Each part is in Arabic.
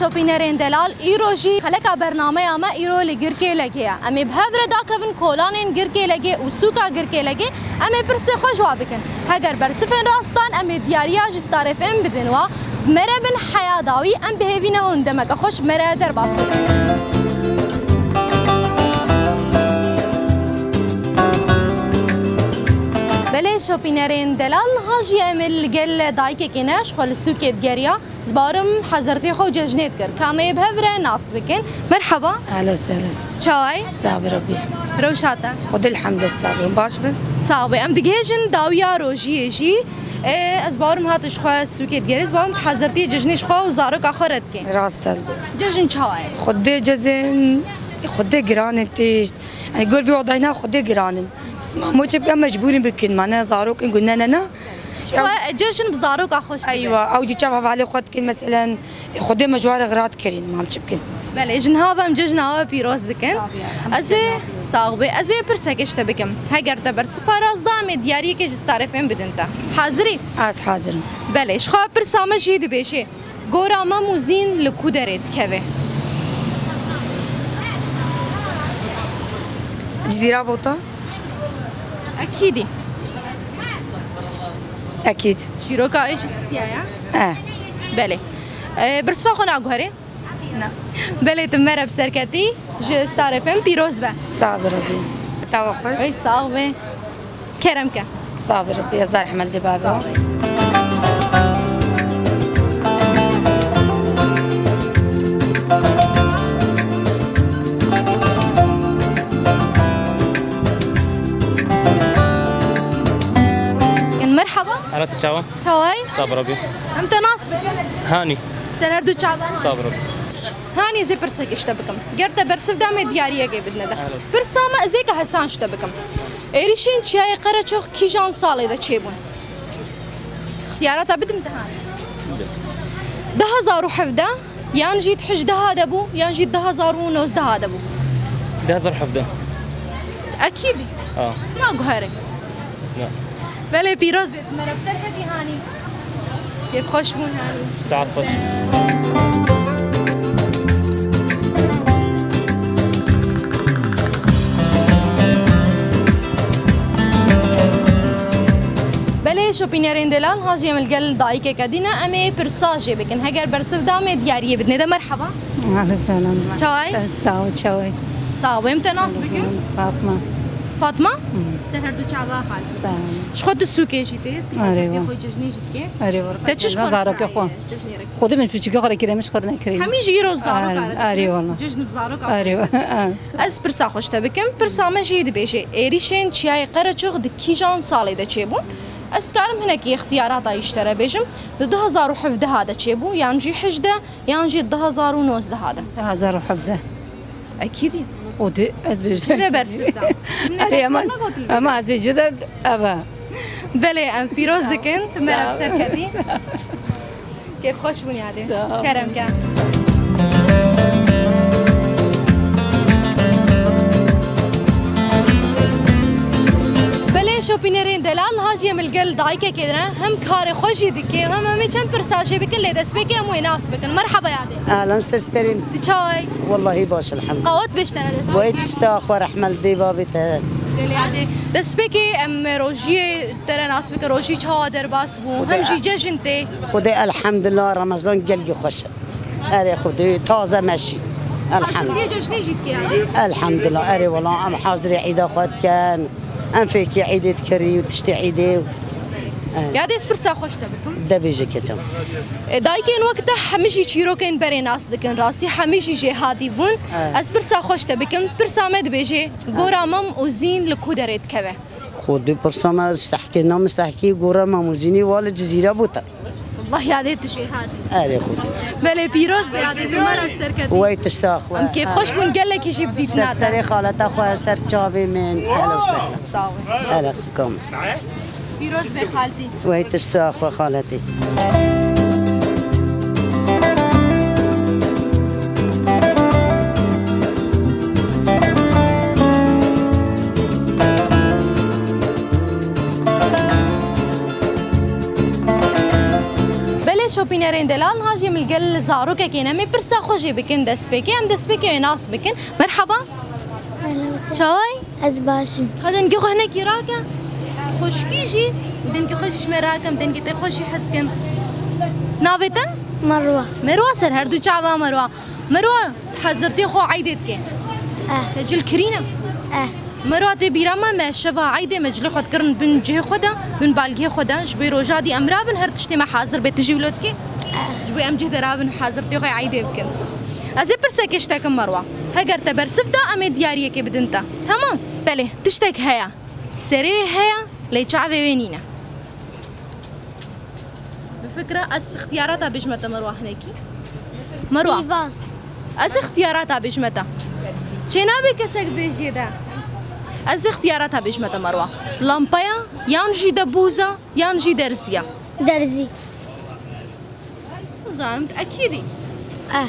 شوپینرین دلال ایروجی خلق برنامه اما ایرو لگرکه لگه امی بهدر دا کون کولانین گرکه لگه و سوکا گرکه لگه امی پرسه خوش وابکن هگر برسفن راستان امی دیاریا جستارفن بدن و مربن حیا داوی ام بهوینه هندمک خوش مره در باسو بله شوپینرین دلال هاجی امل گل دایک کنش خال سوکت گریا زبارم حضرتی خو ججنت کر کامه بهوره ناس بکن مرحبا اهلا وسهلا چای صعب ربي روشاتا خذ الحمد صعب باش بن صعب ام دگهجن داویا روجی جی از بارم هاتش خو سوکت گریز بارم حضرتی ججنش خو زارو آخرت کن راستل ججن چای خذ جزن خذ جرانتيش يعني قول في وضعنا خذ جران مو تبقى مجبورين بكن معنا زاروك قلنا لنا شو جشن بزاروك اخوش ايوه او جي تشابها عليه خد كن مثلا خد مجوار غرات كرين ما تشبكن بله جن هذا مججن هذا بيروز دكن ازي صاغبه ازي برسكش تبكم هاجر تبر سفراز دام دياري كي جستعرفين بدنتا حاضري از حاضر بله ايش خا برسامه جيد بيشي غوراما موزين لكودرت كوي جزيره بوطه اكيد اكيد شيروكا ايش سيايا بله برسفا خنا غوري نعم بله تمره بسركتي جستعرفين بيروز با صعب ربي توخش اي صاغبه كرمكه صعب ربي يا زار حمل دبابه مرحبا أنا تشاوى شواي صابر ربي أنت ناصبك هاني سنردو شعبان صابر ربي هاني زي برسك اشتبكم قرده برسف دامي دياريه جبدنا ده برسامة زي كحسان اشتبكم إيريشين شيء قرأ شو كيجان صالي ده شيبون اختيارات أبد امتحان ده هزار وحفدة يان جيت حج ده هذا بو يان جيت ده هزار ونوز ده هذا بو ده هزار حفظه أكيد ما قهري لا بله بيروز بيت مربسر هدي هاني كيف خوش بون هاني ساعات خوش بله شوپینرین دلال هاجی ملگل دایی که کدینا امی پرساجی بکن هگر برسف دام دیاریه بدنه ده مرحبا اهلا وسهلا چای شاوي صاوي امتى ناس بكن فاطمه فاطمه سهر دو چاوا خالص سلام شخود السوق جيتي أيوة. خوي ججني جيتك ايوه تشش زارك اخوان خذي من فيك قرا كريمش قرنا كريم همي جيرو زارو قارد ايوه والله ججن بزارو ايوه از برسا خوش تبكم برسا ما جيد بيجي ايريشين چياي قرچوغ دكيجان سالي ده چيبون اسكارم هناك اختيارات يشترى بيجم 2017 هذا چيبو يانجي حجده يانجي 2019 هذا 2017 اكيد ودي ازبج ده برسم اري اما ازي جدا ابا بله ام فيروز دكنت مرا بسركتي كيف خوش بني عادي كرم كان بله شوپینرین دلال هاجی ملگل دایکه کدرن هم کار خوشی دکی هم همی چند پرساجی بکن لیدس بکی هم ویناس بکن مرحبا یادی اهلا سرسرين چای والله باش الحمد قوت بشتره دست ويت تشتاخ ورحمل ديبا بيته بله یادی دست بکی ام روجی در ناس بکن روجی چه در باس بو هم جی جشنتی خدي الحمد لله رمضان قلقي خوش اري خدي تازه ماشي الحمد حضرتی جشنی جیت کی یادی الحمد لله اري والله ام حاضر عيد اخوات كان ام فيك عيد كري وتشتي عيدي یادی اس پرسا خوش تبکم ده بيجي كتم دایکن وقت همیشه چیروکن بری ناس دکن راستی همیشه جهادی بون از پرسا خوش تبکم پرسا مد بیجی گورامم اوزین لکودرت کوه خدي برسما استحكينا مستحكي قرا ماموزيني ولا جزيره بوتا والله یادت جهادی اري خدي بله پیروز بیادی بیمارم سرکتی ويت تشتاخ ام كيف خوش بون قال لك يجي بديت سرسري نادا خالته اخويا سر جابي من اهلا وسهلا صاوي اهلا بكم پیروز به خالتي ويت تشتاخ خالتي شوپینرین شوبينرين دلال هاجي من القل زاروك كينا مي برسا خوشي بكن دسبيكي ام دسبيكي ناس بكن مرحبا اهلا وسهلا شاي از باشم هذا نجي هنا كيراكا خوش كيجي بدنك خوشش مراكم بدنك تخوشي حسكن نابتا مروه سر هر دو چاوا مروه تحذرتي خو عيدتك تجل كرينا مروه تبيرا ما شفا عيده مجل خد كرن بن جه خدا بن بالغي خدا جبي روجادي امرا بن هر تشتي ما حاضر بتجي ولدك جبي ام جه درابن حاضرتي خو عيده بكن ازي برسك اشتك مروه هاجر تبرسفدا ام دياريه كي بدنتا تمام بله تشتك هيا سري هيا لي چاوي وينينا بفكره اس اختياراتها بجمته مروه هناكي مروه ايفاس از اختياراتها بجمته چنابي كسك بيجي ده از اختياراتها بجمته مروه لامبايا يانجي دبوزا يانجي درزيا درزي زانمت اكيدي اه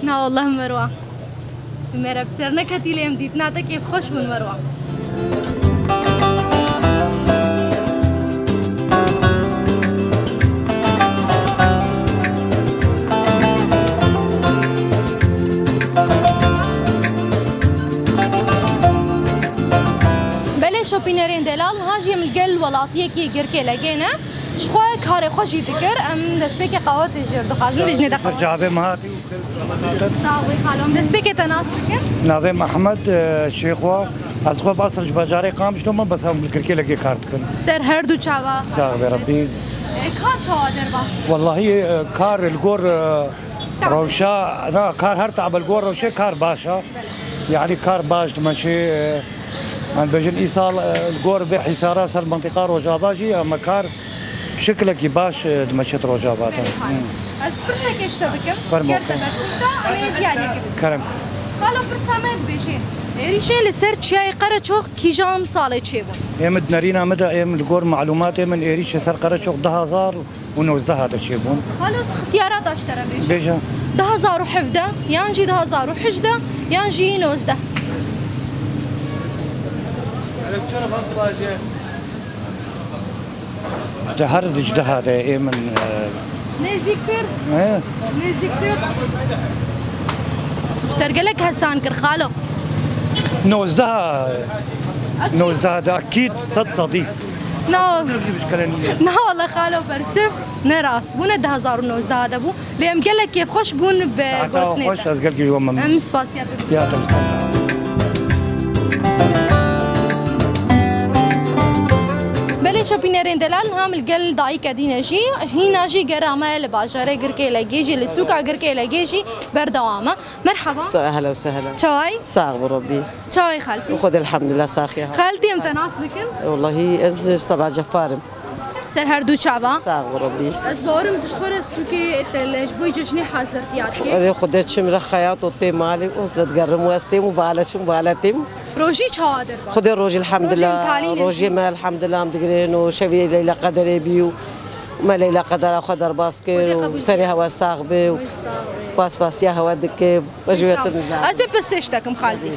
لا والله مروه تمرا بسرنا كتي ليم ديتنا كيف خوش من مروه شوبينرين دلال هاجي من القل ولاتيه كي جركي لقينا شخوي كاري خوشي تكر ام دسبيكي قوات جر دخازي بجني دخل جابي مهاتي ساوي خالهم دسبيكي تناسبك ناظم محمد شيخوا اسخو باصر بجاري قام شلون ما بس هم الكركي لقي كارتكن سر هردو تشاوا ساغ ربي كار تشاوا دربا والله كار الجور روشا لا كار هر تعب الجور روشا كار باشا يعني كار باش ماشي من بجن ايصال الجور بحسارة سر المنطقة روجاباجي اما كار شكلك باش دمشت روجابات اسبرشك اشتبكم فرموك كرم قالوا برسامات بيجي ريشي لسر تشاي قرا شوخ كيجان صالة تشيبون يمد نارينا مدى يم الجور معلومات من ايريش سر قرا شوخ 10000 ونوزده هذا تشيبون قالوا اختيارات اشترى بيجي بيجا 10000 يانجي 10011 يانجي نوزده هرد اجتهاد ايه من نزيكتر ايه نزيكتر اشترقلك هسان كر خالو نوزدها ده اكيد صديق نا والله خالو برسف نراس بون 1019 هذا بو ليم قال لك كيف خوش بون بقوتني خوش از قال يوم ام سباسيات يا تمام شوبينرين دلال هم القل داي كدينا جي هنا جي قرامه لباجره قركي لجيجي لسوق قركي لجيجي بردوامه مرحبا اهلا وسهلا شاي صاغ بربي شاي خالتي وخذ الحمد لله ساخيها خالتي امتى ناسبكن والله از صباح جفارم سر هردو شعبا صاغ بربي از بورم تشخر السوكي الجبوي جشني حاضرتياتك انا خدت شمر خياط وطي مالي وزد قرم واستي مبالتم روجي شادر خذ الروج الحمد لله روجي ما الحمد لله مدقرين وشوي ليلى قدري بيو ما ليلى قدر خضر باسكر وسري هوا ساغبي باس يا هوا دك وجوه النزاع از برسشتكم خالتي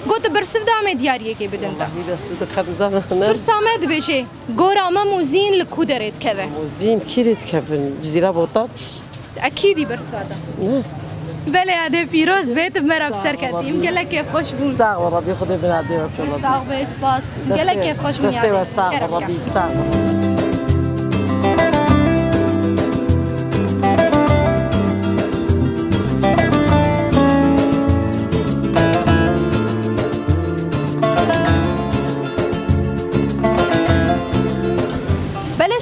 قلت برسف دامي دياريه كي بدنتا بس دك نزاع برسامد بشي غورا موزين لكودرت كذا موزين كيدت كفن جزيره بوطه اكيد برساده بله هذا بيروز بيت بمرة بسركتي يمكن لك كيف خوش بون ساغ وربي خذي من عدي وكل ساغ بسباس يمكن لك كيف خوش بون يعني ساغ وربي ساغ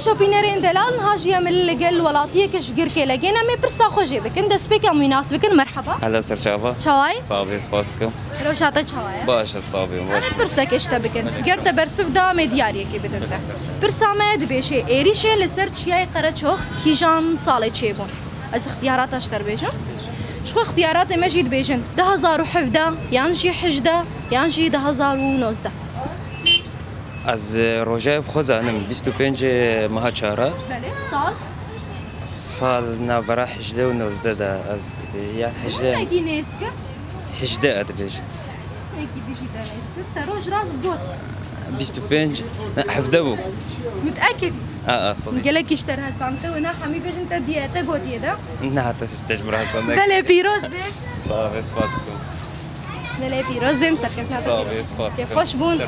شوبينرين دلال هاجي من القل ولاتيه كش قركي لقينا مي برسا خوجي بكن دسبيك مناسبكن مرحبا هلا سر شابا شواي صابي سباستكم لو شاطت شواي باش صابي باش برسا كش تبكن قرت برسف دام دياري كي بدنتا برسا ما دبيشي ايريشي لسر تشياي قرچوخ كيجان صالي تشيبون از اختيارات اشتر بيجن شو اختيارات مجيد بيجن 1017 يانجي حجده يانجي 1019 از روجايب خوزانم 25 ماها چارا بله سال نابرا حجده و 19 دا از يعني حجده اكي نيسكا حجده ادبيج اكي ديجي دا نيسكا تروج راس دوت 25 حفده بو متاكد صديق گله کیشتر حسانته و نه همی بجن تا دیتا گوتیه ده نه تجبر حسن بله پیروز به صافي سپاس دکم بله پیروز بیم سرکرد صافي سپاس که خوش بون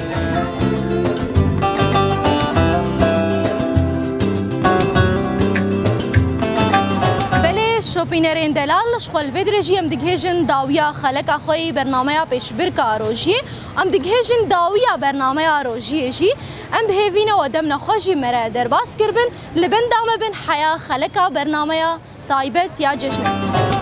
شوپینرین دلال شخول ودرجی ام دگهجن داویا خلق اخوی برنامه پیش برکا آروژی ام دگهجن داویا برنامه آروژی جی ام بهوینه و دم نخوشی مره در باس کربن لبن دام بن حیا خلق برنامه تایبت یا جشن